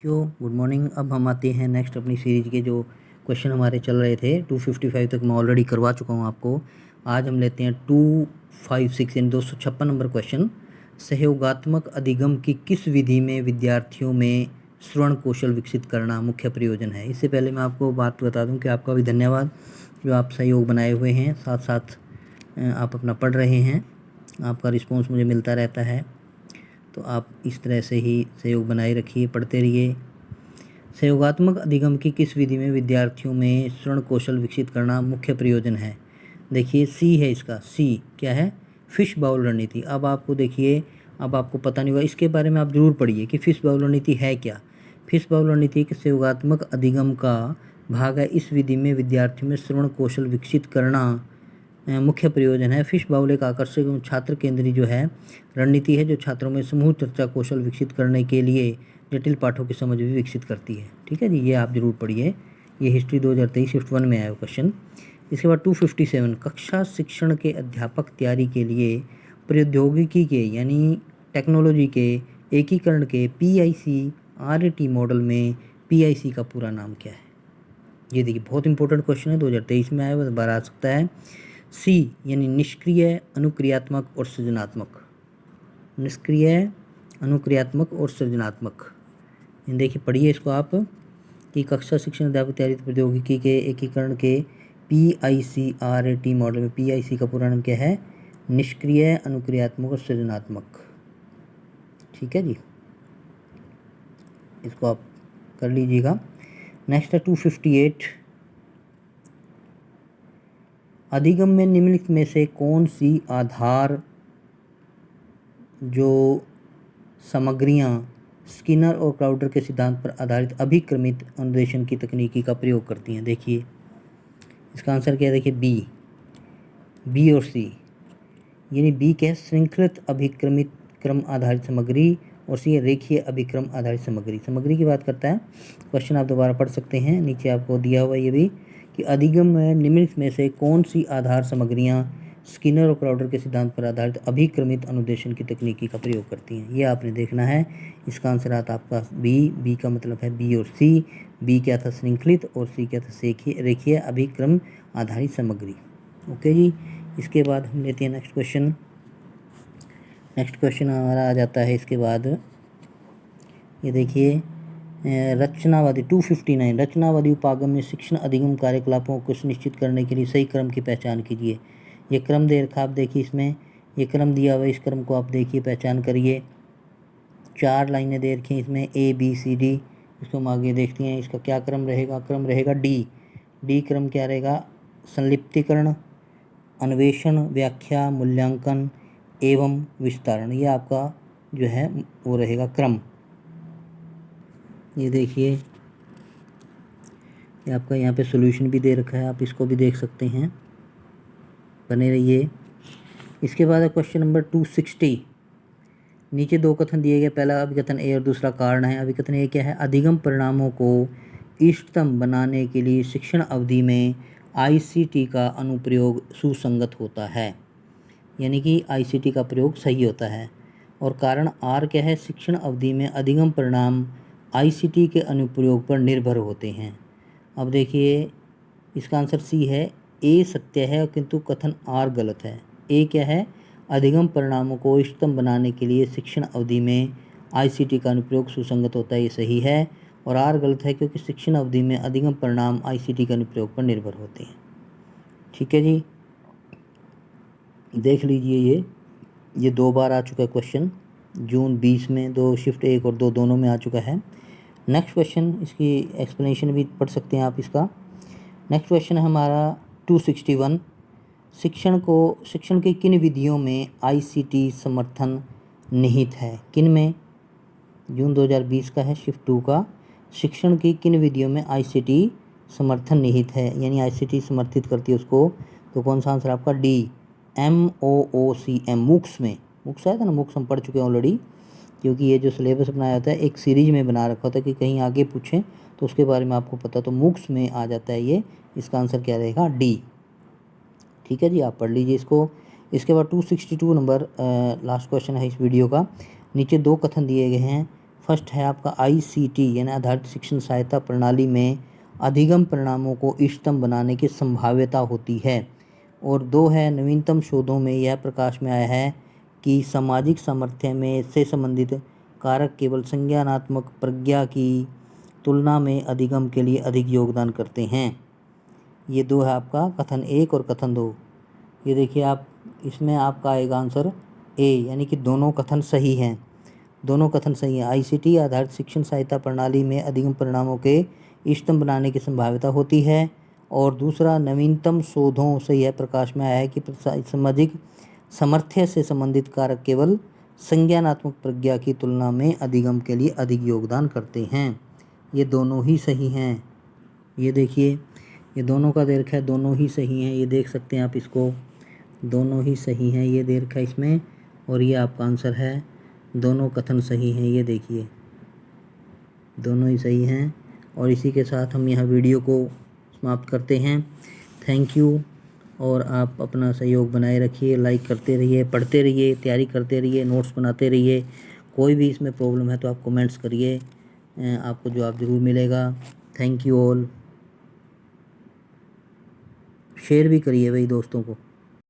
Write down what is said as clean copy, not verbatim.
Good morning. अब हम आते हैं नेक्स्ट अपनी सीरीज के जो क्वेश्चन हमारे चल रहे थे 255 तक मैं ऑलरेडी करवा चुका हूँ आपको। आज हम लेते हैं 256 यानी 256 नंबर क्वेश्चन। सहयोगात्मक अधिगम की किस विधि में विद्यार्थियों में श्रवण कौशल विकसित करना मुख्य प्रयोजन है। इससे पहले मैं आपको बात बता दूं कि आपका भी धन्यवाद जो आप सहयोग बनाए हुए हैं, साथ साथ आप अपना पढ़ रहे हैं, आपका रिस्पॉन्स मुझे मिलता रहता है, तो आप इस तरह से ही सहयोग बनाए रखिए, पढ़ते रहिए। सहयोगात्मक अधिगम की किस विधि में विद्यार्थियों में श्रवण कौशल विकसित करना मुख्य प्रयोजन है। देखिए सी है इसका, सी क्या है, फिश बाउल रणनीति। अब आपको देखिए, अब आपको पता नहीं होगा, इसके बारे में आप जरूर पढ़िए कि फिश बाउल रणनीति है क्या। फिश बाउल रणनीति एक सहयोगात्मक अधिगम का भाग है। इस विधि में विद्यार्थियों में श्रवण कौशल विकसित करना मुख्य प्रयोजन है। फिश बाउल एक आकर्षक एवं छात्र केंद्रीय जो है रणनीति है, जो छात्रों में समूह चर्चा कौशल विकसित करने के लिए जटिल पाठों की समझ भी विकसित करती है। ठीक है जी, ये आप जरूर पढ़िए। ये हिस्ट्री 2023 शिफ्ट 1 में आया क्वेश्चन। इसके बाद 257 कक्षा शिक्षण के अध्यापक तैयारी के लिए प्रौद्योगिकी के यानी टेक्नोलॉजी के एकीकरण के PIC-RAT मॉडल में PIC का पूरा नाम क्या है। ये देखिए बहुत इंपॉर्टेंट क्वेश्चन है, 2023 में आया हुआ, दोबारा आ सकता है। सी यानी निष्क्रिय, अनुक्रियात्मक और सृजनात्मक। निष्क्रिय, अनुक्रियात्मक और सृजनात्मक। देखिए पढ़िए इसको आप कि कक्षा शिक्षण अध्यापक तैयारी प्रौद्योगिकी के एकीकरण के PIC-RAT मॉडल में PIC का पूरा नाम क्या है, निष्क्रिय, अनुक्रियात्मक और सृजनात्मक। ठीक है जी, इसको आप कर लीजिएगा। नेक्स्ट है 258 अधिगम में निम्नलिखित में से कौन सी आधार जो सामग्रियां स्किनर और क्राउडर के सिद्धांत पर आधारित अभिक्रमित अनुदेशन की तकनीकी का प्रयोग करती हैं। देखिए इसका आंसर क्या है, देखिए बी और सी। यानी बी क्या है, श्रृंखलित अभिक्रमित क्रम आधारित सामग्री, और सी रेखीय अभिक्रम आधारित सामग्री। सामग्री की बात करता है क्वेश्चन, आप दोबारा पढ़ सकते हैं, नीचे आपको दिया हुआ ये भी कि अधिगम में निम्नलिखित में से कौन सी आधार सामग्रियां स्किनर और क्राउडर के सिद्धांत पर आधारित अभिक्रमित अनुदेशन की तकनीकी का प्रयोग करती हैं। ये आपने देखना है। इसका आंसर आता आपका बी का मतलब है बी और सी। बी क्या था, श्रृंखलित, और सी क्या था, रेखीय अभिक्रम आधारित सामग्री। ओके जी, इसके बाद हम लेते हैं नेक्स्ट क्वेश्चन। नेक्स्ट क्वेश्चन हमारा आ जाता है इसके बाद, ये देखिए रचनावादी 259 रचनावादी उपागम में शिक्षण अधिगम कार्यकलापों को सुनिश्चित करने के लिए सही क्रम की पहचान कीजिए। ये क्रम दे रखा, आप देखिए इसमें ये क्रम दिया हुआ है, इस क्रम को आप देखिए, पहचान करिए। 4 लाइनें दे रखी हैं इसमें ABCD। इसको हम आगे देखते हैं, इसका क्या क्रम रहेगा। क्रम रहेगा डी क्रम क्या रहेगा, संलिप्तीकरण, अन्वेषण, व्याख्या, मूल्यांकन एवं विस्तारण। ये आपका जो है वो रहेगा क्रम। ये देखिए ये आपका यहाँ पे सॉल्यूशन भी दे रखा है, आप इसको भी देख सकते हैं, बने रहिए। इसके बाद क्वेश्चन नंबर 260। नीचे 2 कथन दिए गए, पहला अभिकथन ए और दूसरा कारण है। अभिकथन ए क्या है, अधिगम परिणामों को इष्टतम बनाने के लिए शिक्षण अवधि में ICT का अनुप्रयोग सुसंगत होता है, यानी कि ICT का प्रयोग सही होता है। और कारण आर क्या है, शिक्षण अवधि में अधिगम परिणाम ICT के अनुप्रयोग पर निर्भर होते हैं। अब देखिए इसका आंसर सी है, ए सत्य है किंतु कथन आर गलत है। ए क्या है, अधिगम परिणामों को इष्टतम बनाने के लिए शिक्षण अवधि में ICT का अनुप्रयोग सुसंगत होता है, ये सही है। और आर गलत है क्योंकि शिक्षण अवधि में अधिगम परिणाम ICT के अनुप्रयोग पर निर्भर होते हैं। ठीक है जी, देख लीजिए ये 2 बार आ चुका है क्वेश्चन, जून 20 में 2 शिफ्ट 1 और 2 दोनों में आ चुका है। नेक्स्ट क्वेश्चन, इसकी एक्सप्लेनेशन भी पढ़ सकते हैं आप इसका। नेक्स्ट क्वेश्चन है हमारा 261 शिक्षण के किन विधियों में ICT समर्थन निहित है। किन में, जून 2020 का है, शिफ्ट 2 का। शिक्षण की किन विधियों में ICT समर्थन निहित है, यानी ICT समर्थित करती है उसको, तो कौन सा आंसर आपका डी, MOOCM, मूक्स में। मूक्स आया था ना, मूक्स हम पढ़ चुके हैं ऑलरेडी, क्योंकि ये जो सिलेबस बनाया होता है एक सीरीज में बना रखा होता है कि कहीं आगे पूछें तो उसके बारे में आपको पता, तो मूक्स में आ जाता है ये। इसका आंसर क्या रहेगा, डी। ठीक है जी, आप पढ़ लीजिए इसको। इसके बाद 262 नंबर लास्ट क्वेश्चन है इस वीडियो का। नीचे 2 कथन दिए गए हैं, फर्स्ट है आपका ICT यानी आधारित शिक्षण सहायता प्रणाली में अधिगम परिणामों को इष्टतम बनाने की संभाव्यता होती है। और 2 है नवीनतम शोधों में यह प्रकाश में आया है कि सामाजिक सामर्थ्य में से संबंधित कारक केवल संज्ञानात्मक प्रज्ञा की तुलना में अधिगम के लिए अधिक योगदान करते हैं। ये 2 है आपका कथन 1 और कथन 2। ये देखिए आप, इसमें आपका आएगा आंसर ए, यानी कि दोनों कथन सही हैं। दोनों कथन सही हैं। ICT आधारित शिक्षण सहायता प्रणाली में अधिगम परिणामों के इष्टतम बनाने की संभाव्यता होती है। और दूसरा नवीनतम शोधों से यह प्रकाश में आया है कि सामाजिक सामर्थ्य से संबंधित कारक केवल संज्ञानात्मक प्रज्ञा की तुलना में अधिगम के लिए अधिक योगदान करते हैं। ये दोनों ही सही हैं। ये देखिए, ये दोनों का दे रखा है, दोनों ही सही हैं। ये देख सकते हैं आप इसको, दोनों ही सही हैं, ये दे रखा है इसमें। और ये आपका आंसर है, दोनों कथन सही हैं। ये देखिए, दोनों ही सही हैं। और इसी के साथ हम यहाँ वीडियो को समाप्त करते हैं। Thank you. और आप अपना सहयोग बनाए रखिए, लाइक करते रहिए, पढ़ते रहिए, तैयारी करते रहिए, नोट्स बनाते रहिए। कोई भी इसमें प्रॉब्लम है तो आप कमेंट्स करिए, आपको जवाब ज़रूर मिलेगा। Thank you all. शेयर भी करिए भाई दोस्तों को।